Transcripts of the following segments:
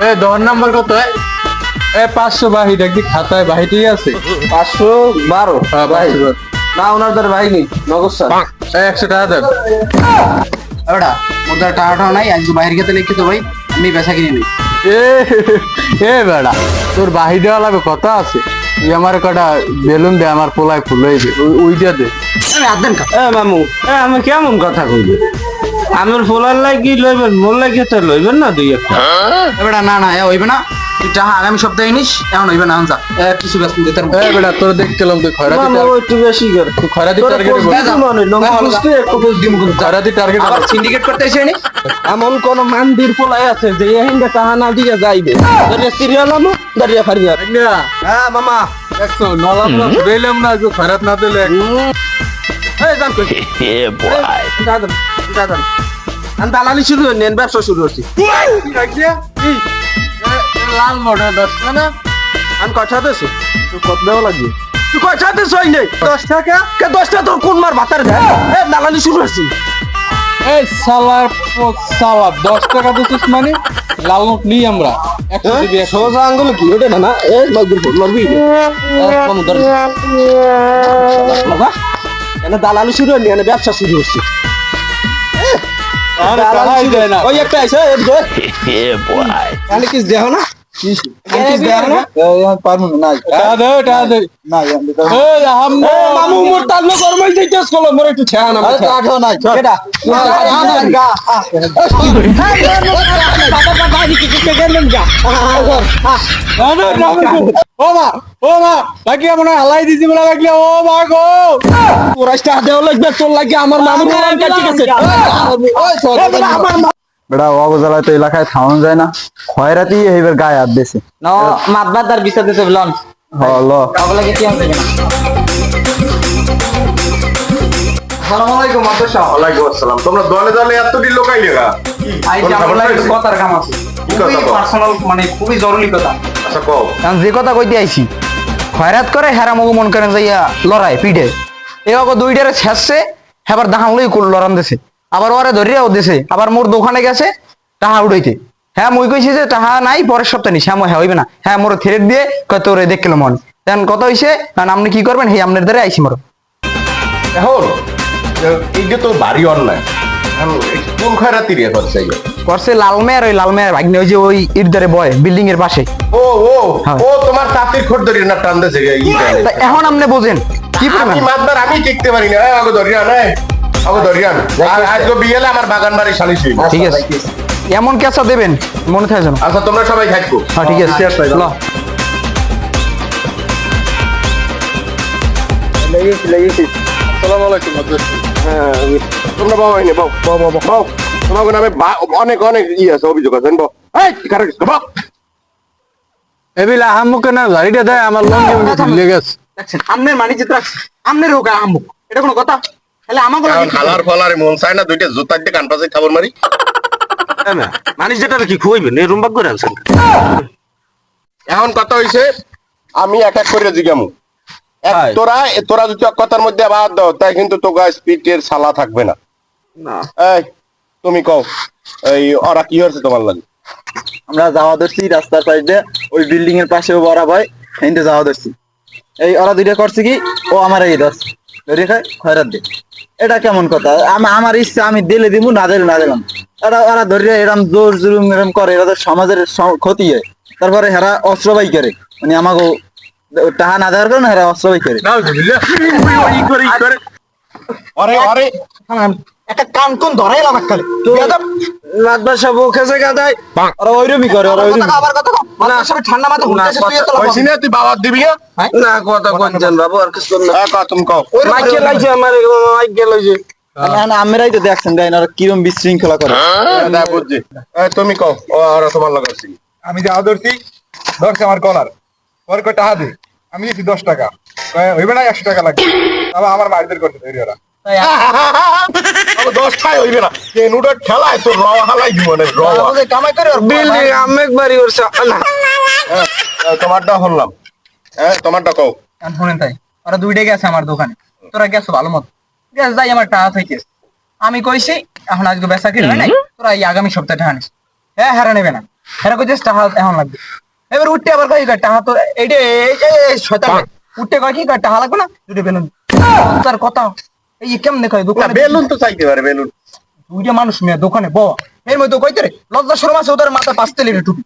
এ দোকান নাম্বার কত? 500 বাহি দেখি খাতায় বাহি ঠিক আছে? 512 হ্যাঁ, ভাই 512 না ওনার দ্বারা ভাই নেই নগদ স্যার 100 টাকা দেন। ওটা ওর দ্বারা টাকা নাই আজকে বাইরে গেতে লিখে তো ভাই আমি পয়সা কিনে নিই এ এ বেড়া তোর বাহি দেওয়া লাগবে কথা আছে। তুই আমার কটা বেলুন দে, আমার পোলায় ফুল হয়েছে ওইটা দে। আমি হাত দেন এ মামু আমি কেমন কথা কইবে আমার ফোলার লাগি লইবেন মোর লাগি তো লইবেন না দুই একটা এবারে না না হইবে না তুই টাকা আগামী সপ্তাহে নিস এখন হইবে না আনজা কিছু ব্যস্ত দিতে এ বেড়া তোর দেখছিলাম তুই মামু একটু বেশি করে খয়রাতি তোরা টার্গেট পোস্ট দিতে মনে লঙ্কা পোস্টে একটু পোস্ট দিমু কিন্তু খয়রাতি টার্গেট আবার সিন্ডিকেট করতে এসে নি এমন কোন মান্দির পোলাই আছে যে এহিন্দে টাকা না দিয়ে যাইবে দাঁড়িয়ে সিরিয়াল আমু দাঁড়িয়ে ফারিয়ার হ্যাঁ মামা 100 নলা প্লাস বেলম না যে খয়রাত না দিলে এই জান কই দাদা দাদা আমি দালালি শুরু নেন ব্যবসা শুরু করছি লাল মোড়ে 10 টাকা না আমি কথা দেছো তুই কত দেওয়া লাগবে? তুই কথা দেছো এই নেই 10 টাকা? কে 10টা তোর কোন মার ভাতার দেয় এ দালালি শুরু করছি এই সালার সালা 10 টাকা দিছিস মানে লাল নোট নিই আমরা 100 দিবি 100। সোজা আঙ্গুল কি ওটা না না এই মাগুর ফোন মারবি মামু ধর বাবা এনে দালালি শুরু হয়নি এনে ব্যবসা শুরু হচ্ছে আরে টাকাই দেয় না। ওই একটা আইছে এই ধর তাহলে কি দেহ না টাকা দে টাকা দে। এই আহাম্মা মামু মোর তাল্লো গরমাই দিতেছ কল মোর একটু ছায়া না কেডা ও মা বাকি মনে হয় হালাই দিছি বলে লাগলে ও মা গো তোরাইটা দেও লাগবে তোর লাগে আমার মামু কোরআন কাটি গেছে বেটা অগজালায় তো এলাকায় থামানো যায় না, খয়রাতি এইবার গায়ে হাত দিছে। ন মাতবার তার বিচার দিতে বলন হলো ওগুলা কি আছে না আসসালামু আলাইকুম মাদ্রাসা ওয়ালাইকুম আসসালাম। তোমরা দলে দলে এতটি লোকাই লেগা আই যে আমার লাগে কথার কাম আছে কি কথা খুবই কও? পার্সোনাল মানে খুবই জরুরি কথা আচ্ছা কও। কারণ যে কথা কইতে আইছি, খয়রাত করে হেরা মগু মন করেন যাইয়া লড়াই পিঠে এ অগো দুইটারে ছেড়ছে, হেবার দাহান লই লড়ান দিছে, আবার ওরে ধরিয়াও দিছে, আবার মোর দোকানে গেছে টাহা উড়াইতে। হ্যাঁ মুই কইছি যে টাহা নাই পরের সপ্তাহে নিস, হ্যাঁ হ্যাঁ হইবে না, হ্যাঁ মোর থ্রেট দিয়ে কত তোরে দেখলো মন দেন কত হইছে কারণ আপনি কি করবেন হে আপনার দ্বারা আইছি মোর এখন এই যে তো বাড়ি অন্যায় এখন এই কোন খয়রাতি রে করছে এই? করছে লালমেয়ার, ওই লালমেয়ার ভাগ্নে ওই যে ওই ইরদারে বয় বিল্ডিং এর পাশে। ও ও হ্যাঁ। ও তোমার তাঁতির খোর ধরি না টান দেছে এই গায়ে। তা এখন আপনি বোঝেন কি আমি করবেন? মাতবার আমি টিকতে পারি না। আগো ধরিয়ান আগো ধরিয়ান আর আজকে বিয়েলে আমার বাগান বাড়ি শালিশ হইল। ঠিক আছে এমন কেঁচা দেবেন মনে থাকে যেন। আচ্ছা তোমরা সবাই থাকবো। হ্যাঁ ঠিক আছে ল। আসসালামু আলাইকুম মাদ্রাসা। হ্যাঁ তোমরা বাবা হইনি বাও বাও বাও বাও তোমাকে নামে অনেক অনেক আছে অভিযোগ আছে বাও এই কারে বাও এবিলা আহাম্মুকে না গাড়িটা দেয় আমার লঙ্গি উনি ভুলে গেছে। দেখছেন আমনের মানি জিত রাখছে আমনের হোক আমুক এটা কোনো কথা তাহলে আমাকে এখন হালার ফলারে মন চায় না দুইটা জুতা দিয়ে কান পাশে খাবার মারি। মানিস যেটা কি খুয়াইবেন এই রুম বাগ করে আনছেন এখন কথা হইছে আমি এক এক করে জিগামু হাই। তোরা তোরা যদি এক কথার মধ্যে আবার দাও তাই কিন্তু তোকে স্পিডের সালা থাকবে না। না এই তুমি কও এই ওরা কি হচ্ছে তোমার লাগে? আমরা যাওয়া ধরছি রাস্তার পাশে ওই বিল্ডিং এর পাশে বড় ভাই এইতে যাওয়া ধরছি। এই ওরা দুইটা করছে কি ও আমার এই দশ ধরে খায় খয়রাত দে, এটা কেমন কথা? আমার ইচ্ছা আমি দিলে দিব না দিলে না দিলাম, ওরা ওরা ধরে এরম জোর জুলুম এরম করে, এরা তো সমাজের ক্ষতি হয়। তারপরে হেরা অস্ত্র বাই করে মানে আমাকে টাকা না দেওয়ার কারণে হেরা অস্ত্র বাই করে। আরে আরে একটা কান কোন ধরাইলাম এককালে মাদ্রাসা বউ খেছে গাদাই ওরা ওইরকমই করে, ওরা ওইরকম। আবার কথা কও সব ঠান্ডা মাথা ঘুরতেছে তুই তো কইছি না তুই বাবা দিবি না? না কথা কোনছেন বাবু আর কিছু না তুমি কও। মাইকে লাইছে আমার মাইকে লাইছে আমরাই তো দেখছেন দেয় না ওরা কিরম বিশৃঙ্খলা করে। না বুঝছি। তুমি কও ওরা তোমার লাগে আছে। আমি যে ধরছি ধরছে আমার কলার ওর কয় টাকা দে, আমি দিচ্ছি 10 টাকা, হইবে না 100 টাকা লাগবে, তাহলে আমার বাড়িতে করতে তৈরি ওরা। আবার 10টাই হইবে না যে নুডর ঠেলায় তো র হালাই দিব না র। কামাই করে বিল্ডিং আমেক বাড়ি করছে না তোমারটা শুনলাম। হ্যাঁ তোমারটা কও। কান শুনেন তাই ওরা দুইটা গেছে আমার দোকানে তোরা গেছো ভালো মত গ্যাস যাই আমার টাকা থেকে আমি কইছি এখন আজকে বেচা কিনা হয় নাই তোরা এই আগামী সপ্তাহে টাকা নিস হ্যাঁ হারা নেবে না এরা কইছে টাকা এখন লাগবে। এবার উঠতে আবার কই টাকা তো এইটা এই শয়তান উঠতে কয় কি কয় টাকা লাগবে না দুটো বেলুন তার কথা এই কেমনে কয় না দোকানে বেলুন তো চাইতে পারে বেলুন দুইটা মানুষ মেয়ে দোকানে ব এর মধ্যে কইতে রে লজ্জা শরম আছে ওদের মাথায় 5 তেলের টুপি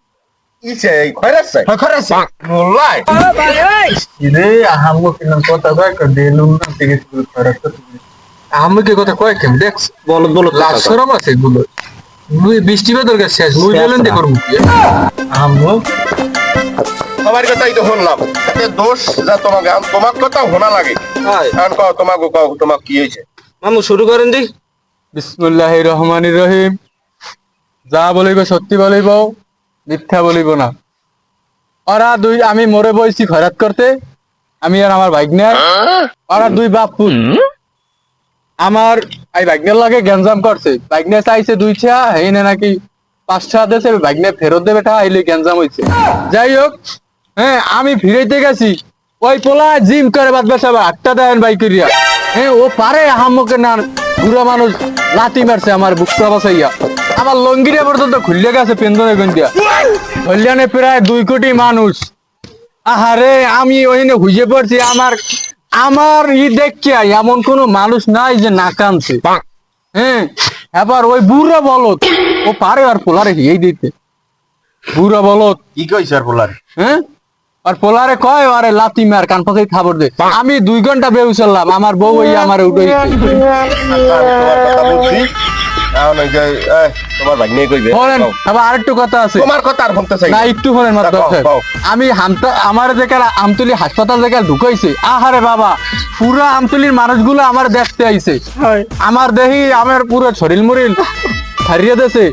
ইছে এই খয়রাস চাই হয় খরে আছে মোল্লাই রে আহাম্মু কিনা কথা কয় বেলুন না থেকে শুরু করা আহাম্মু কি কথা কয় কেম দেখ বলো লাশ শরম আছে এগুলো মুই বৃষ্টি বেদর কাছে শেষ মুই বেলুন দিয়ে করব আহাম্মু সবার কথাই তো শুনলাম এতে দোষ যা তোমাকে তোমার কথা শোনা লাগে কারণ কও তোমাক কি হয়েছে মামু শুরু করেন দি। বিসমিল্লাহির রহমানির রহিম যা বলিব সত্যি বলিব মিথ্যা বলিব না ওরা দুই আমি মরে বইছি খয়রাত করতে আমি আর আমার ভাগ্নে ওরা দুই বাপ পুত আমার এই ভাগ্নের লাগে গ্যাঞ্জাম করছে ভাগ্নে চাইছে 2 টা হেইনে নাকি 5 টা দেশে ভাগ্নে ফেরত দেবে টা আইলে গ্যাঞ্জাম হইছে যাই হোক হ্যাঁ আমি ফিরাইতে গেছি ওই পোলা জিম করে বাদ বাসা 8টা দেন বাইক করিয়া হ্যাঁ ও পারে হামকে না বুড়া মানুষ লাথি মারছে আমার বুকটা বসাইয়া আমার লঙ্গিটা পর্যন্ত খুললে গেছে পেন্দনে গন্ডিয়া কল্যাণে প্রায় 2 কোটি মানুষ আহারে আমি ওইনে খুঁজে পড়ছি আমার দেখিয়া এমন কোন মানুষ নাই যে না কানছে হ্যাঁ এবার ওই বুড়া বলত ও পারে আর পোলারে এই দিতে বুড়া বলত কি কইছে আর বলার হ্যাঁ আর পোলারে কয় আরে লাতি মার কান পাশে খাবার দে আমি 2 ঘন্টা বেউছলাম আমার বউ ওই আমার উঠে তোমার কথা বলছি এখন ওই যে তোমার ভাগ্নে কইবে বলেন কও। আবার আরেকটু কথা আছে তোমার কথা আর শুনতে চাই না একটু শোনেন মাত্র কও, কও। আমি আমার যেখানে আমতলি হাসপাতাল যেখানে ঢুকাইছে আহারে বাবা পুরো আমতলির মানুষগুলো আমার দেখতে আইছে আমার দেহি আমার পুরো শরীর মরিল হারিয়ে দেছে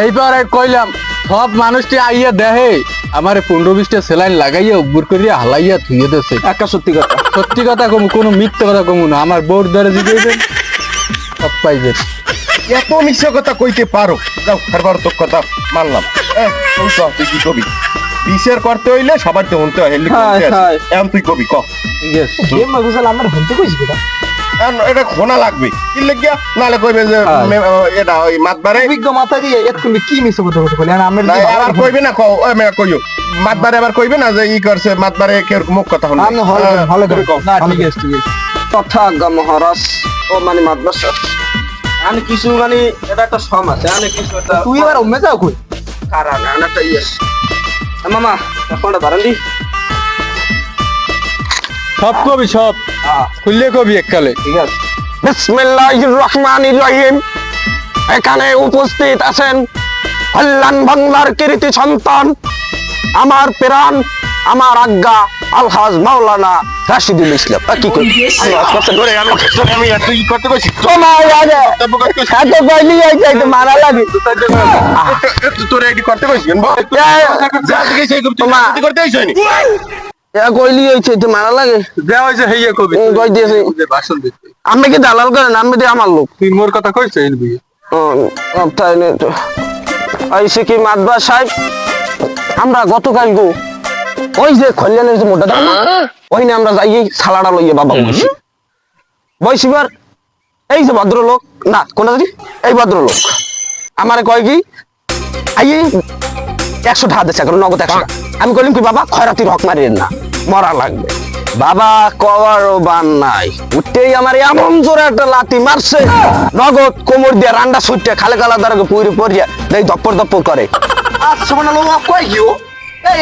এইবার কইলাম সব মানুষটি আইয়া দেহে আমারে 15-20টা সেলাইন লাগাইয়া উব্বুর করিয়া হালাইয়া ধুইয়ে দেছে একটা সত্যি কথা কম কোনো মিথ্যে কথা কমু না আমার বউর দ্বারা জিগাইবেন সব পাইবেন এত মিথ্যা কথা কইতে পারো যাও খারবার তো কথা মানলাম তুই কও, তুই কি কবি বিচার করতে হইলে সবার তো শুনতে হয় হেলি হ্যাঁ, হ্যাঁ। এখন তুই কবি ক ঠিক আছে গেম মাগুসাল আমার হইতে কইছি কিটা এখন এটা খোনা লাগবে কি লাগিয়া নালে কইবে যে এটা ওই মাতবারে অভিজ্ঞ মাথা দিয়ে এতক্ষণ কি মিছে কথা কইলে আমার না আবার কইবে না কও ওই মেয়া কইও মাতবারে আবার কইবে না যে ই করছে মাতবারে কেউ মুখ কথা শুনবে আমি হলে করে কও না ঠিক আছে ঠিক আছে কথা গা মহারাজ ও মানে মাদ্রাসা আমি কিছু মানে এটা একটা সমাজ আমি কিছু একটা তুই এবার উম্মে যাও কই কারণ একটা ইয়েস মামা এখনটা ধরেন দি। সব কবি সব খুললে কবি এককালে ঠিক আছে বিসমিল্লাহির রহমানির রহিম এখানে উপস্থিত আছেন কল্যাণ বাংলার কৃতি সন্তান আমার প্রাণ আমার আজ্ঞা আলহাজ মাওলানা রাশিদুল ইসলাম কি কই আমি এত ই করতে কইছি তোমার আগে এত গালি আইতে মারা লাগে তোর এডি করতে কইছি যা দিকে সেই তোমা। করতে আইছ নি এ কইলি হইছে তো মারা লাগে দেওয়া হয়েছে হেইয়া কবি কই দিয়েছি ভাষণ দিতে আমি কি দালাল করেন আমি দিয়ে আমার লোক তুই মোর কথা কইছে এই বিয়ে তাই না তো আইসে কি মাদবা সাহেব আমরা গতকাল গো ওই যে কল্যাণের যে মোটা দাম ওই না আমরা যাই সালাডা লইয়ে বাবা বসি বসিবার এই যে ভদ্রলোক না কোনটা জানি এই ভদ্রলোক আমারে কয় কি আই 100 টাকা দিচ্ছে এখন নগদ 100 টাকা আমি কইলাম কি বাবা খয়রাতির হক মারিয়েন না মরা লাগবে বাবা কওয়ারও বান নাই উঠতেই আমার এমন জোরে একটা লাথি মারছে নগদ কোমর দিয়ে রান্ডা ছুটে খালে গালা দ্বারা পুরি পড়িয়া দেই দপ্পর দপ্পর করে সুবহানাল্লাহ কই গিও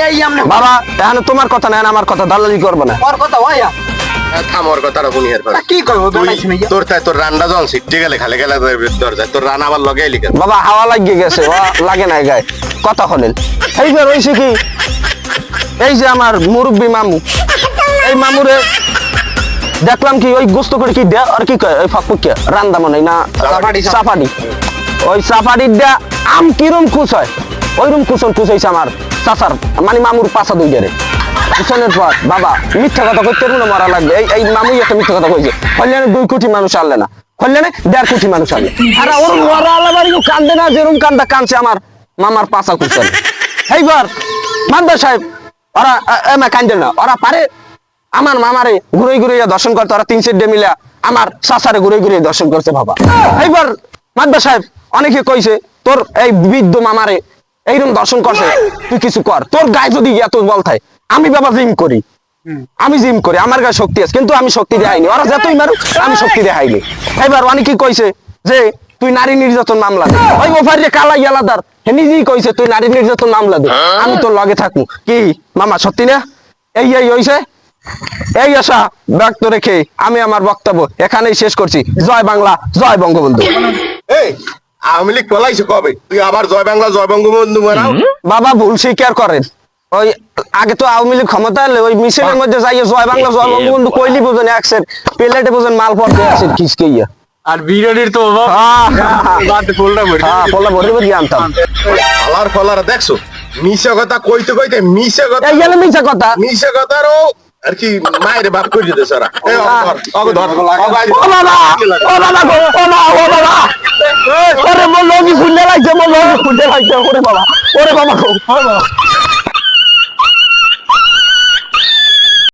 এই আমনে বাবা এখন তোমার কথা না আমার কথা দালালি করবে না ওর কথা হইয়া থামর কথাটা শুনি এর পরে কি কইবো তুই বেটাইছ না তোর তাই তোর রান্না যখন সিটে গেলে খালে গেলে দরজা তোর রান্না আবার লগে এলি কেন বাবা হাওয়া লাগিয়ে গেছে ও লাগে না গায়ে কথা হলেন এইবার হয়েছে কি এই যে আমার মুরব্বী মামু এই মামুরে দেখলাম কি ওই গোস্ত করে কি দেয় আর কি কয় ওই ফাঁকুকে রান্দা মনে হয় না চাপাটি ওই চাপাটির দেয়া আম কিরম খুশ হয় ওইরকম কুশন খুশাইছে আমার চাচার মানে মামুর পাশা দুই জারে কুশনের পর বাবা মিথ্যা কথা কইতে না মরা লাগবে এই মামুই একটা মিথ্যা কথা কইছে কল্যাণে 2 কোটি মানুষ আনলে না কল্যাণে 1.5 কোটি মানুষ আনলে আর ওর মরা আলাবাড়ি কান্দে না যেরকম কান্দা কানছে আমার মামার পাশা কুশন এইবার মাদ্দা সাহেব ওরা কান্দে না ওরা পারে আমার মামারে ঘুরে ঘুরে দর্শন করতে ওরা 3 ডে মিলা আমার চাচারে ঘুরে ঘুরে দর্শন করছে বাবা এইবার মাদ্দা সাহেব অনেকে কইছে তোর এই বৃদ্ধ মামারে এইরকম দর্শন করছে, তুই কিছু কর। তোর গায়ে যদি এত বল থাকে, আমি বাবা জিম করি, আমার গায়ে শক্তি আছে, কিন্তু আমি শক্তি দেখাইনি। ওরা যতই মারুক আমি শক্তি দেখাইনি। এবার অনেক কি কইছে যে তুই নারী নির্যাতন মামলা দে, ওই ওফার যে কালাই আলাদার হে নিজেই কইছে তুই নারী নির্যাতন মামলা দে, আমি তোর লগে থাকবো। কি মামা সত্যি না? এই হইছে। এই আশা ব্যক্ত রেখে আমি আমার বক্তব্য এখানেই শেষ করছি। জয় বাংলা, জয় বঙ্গবন্ধু। এই আওয়ামী লীগ পলাইছে কবে? তুই আবার জয় বাংলা জয় বঙ্গবন্ধু মারাও। বাবা ভুল স্বীকার করেন। ওই আগে তো আওয়ামী লীগ ক্ষমতা এলে ওই মিছিলের মধ্যে যাইয়ে জয় বাংলা জয় বঙ্গবন্ধু কইলি বুঝেন, একসের প্লেটে বুঝেন মাল পড়তে আছে খিসকেইয়া। আর বিরিয়ানির তো অভাব। বাদ ফুলটা ভরে পোলা ভরে ভরে আনতাম। আলার ফলার দেখছো, মিশা কথা কইতে কইতে মিশা কথা, এই গেল মিছা কথা। মিশা কথারও আর কি মায়ের বাপ করে দিতে সারা। এই অগ ধর ও বাবা, ও বাবা গো, ও বাবা, ওরে মোর লগি ফুলে লাগছে, মোর লগি ফুলে লাগছে, ওরে বাবা গো।